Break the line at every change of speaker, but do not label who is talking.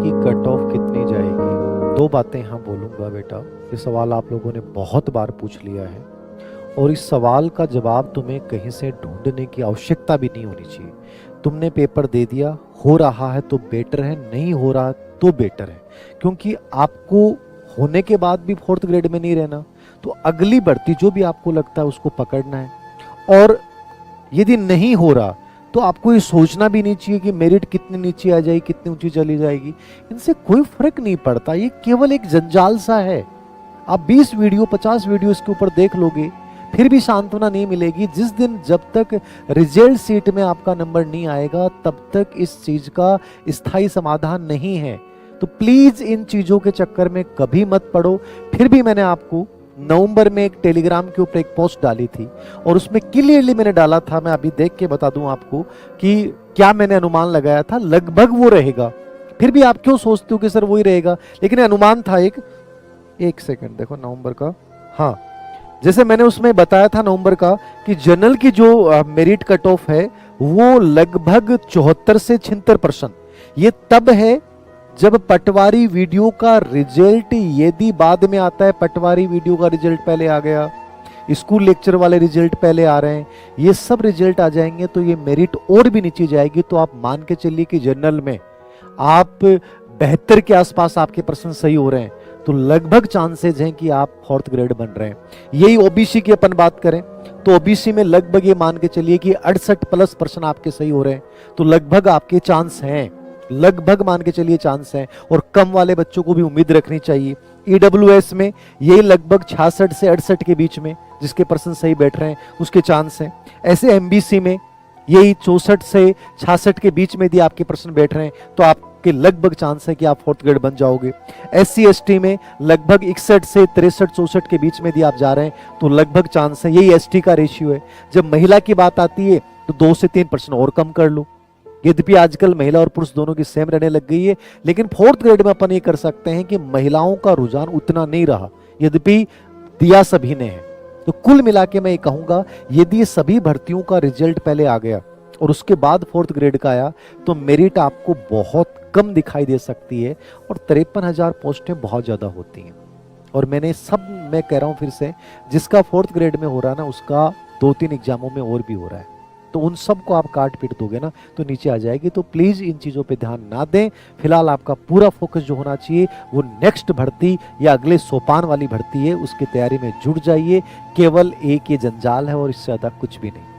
की cut off कितनी जाएगी? दो बातें यहाँ बोलूँगा बेटा। ये सवाल आप लोगों ने बहुत बार पूछ लिया है और इस सवाल का जवाब तुम्हें कहीं से ढूंढने की आवश्यकता भी नहीं होनी चाहिए। तुमने पेपर दे दिया, हो रहा है तो बेटर है, नहीं हो रहा तो बेटर है, क्योंकि आपको होने के बाद भी फोर्थ ग्रेड में नहीं रहना। तो अगली भर्ती जो भी आपको लगता है उसको पकड़ना है। और यदि नहीं हो रहा तो आपको ये सोचना भी नहीं चाहिए कि मेरिट कितनी नीचे आ जाएगी, कितनी ऊंची चली जाएगी। इनसे कोई फर्क नहीं पड़ता, ये केवल एक जंजाल सा है। आप 20 वीडियो 50 वीडियो इसके ऊपर देख लोगे फिर भी सांत्वना नहीं मिलेगी। जिस दिन जब तक रिजल्ट सीट में आपका नंबर नहीं आएगा तब तक इस चीज का स्थायी समाधान नहीं है। तो प्लीज इन चीजों के चक्कर में कभी मत पड़ो। फिर भी मैंने आपको नवंबर में एक टेलीग्राम के ऊपर एक पोस्ट डाली थी और उसमें क्लियरली मैंने डाला था, मैं अभी देख के बता दूं आपको कि क्या मैंने अनुमान लगाया था, लगभग वो रहेगा। फिर भी आप क्यों सोचते हो कि सर वही रहेगा, लेकिन अनुमान था एक सेकंड देखो नवंबर का। हाँ, जैसे मैंने उसमें बताया था नवंबर का कि जनरल की जो मेरिट कट ऑफ है वो लगभग 74 से 76%। ये तब है जब पटवारी वीडियो का रिजल्ट यदि बाद में आता है, पटवारी वीडियो का रिजल्ट पहले आ गया, स्कूल लेक्चर वाले रिजल्ट पहले आ रहे हैं, ये सब रिजल्ट आ जाएंगे तो ये मेरिट और भी नीचे जाएगी। तो आप मान के चलिए कि जनरल में आप 72 के आसपास आपके प्रश्न सही हो रहे हैं तो लगभग चांसेस हैं कि आप फोर्थ ग्रेड बन रहे हैं। यही ओबीसी की अपन बात करें तो ओबीसी में लगभग ये मान के चलिए कि 68+ % आपके सही हो रहे हैं तो लगभग आपके चांस हैं, लगभग मान के चलिए चांस है। और कम वाले बच्चों को भी उम्मीद रखनी चाहिए। ईडब्ल्यूएस में ये लगभग 66 से 68 के बीच में जिसके पर्सन सही बैठ रहे हैं उसके चांस हैं। ऐसे एमबीसी में यही 64 से 66 के बीच में यदि आपके पर्सन बैठ रहे हैं तो आपके लगभग चांस है कि आप फोर्थ ग्रेड बन जाओगे। एससी एसटी में लगभग 61 से 63 64 के बीच में यदि आप जा रहे हैं तो लगभग चांस है। यही एसटी का रेशियो है। जब महिला की बात आती है तो 2 से 3% और कम कर लो। यद्यपि आजकल महिला और पुरुष दोनों की सेम रहने लग गई है, लेकिन फोर्थ ग्रेड में अपन ये कर सकते हैं कि महिलाओं का रुझान उतना नहीं रहा, यद्यपि दिया सभी ने है। तो कुल मिला के मैं ये कहूंगा यदि सभी भर्तियों का रिजल्ट पहले आ गया और उसके बाद फोर्थ ग्रेड का आया तो मेरिट आपको बहुत कम दिखाई दे सकती है और 53,000 पोस्टें बहुत ज्यादा होती हैं। और मैं कह रहा हूं फिर से, जिसका फोर्थ ग्रेड में हो रहा है ना उसका 2-3 एग्जामों में और भी हो रहा है, तो उन सब को आप काट पीट दोगे ना तो नीचे आ जाएगी। तो प्लीज इन चीजों पे ध्यान ना दें। फिलहाल आपका पूरा फोकस जो होना चाहिए वो नेक्स्ट भर्ती या अगले सोपान वाली भर्ती है, उसकी तैयारी में जुट जाइए। केवल एक ये जंजाल है और इससे ज्यादा कुछ भी नहीं।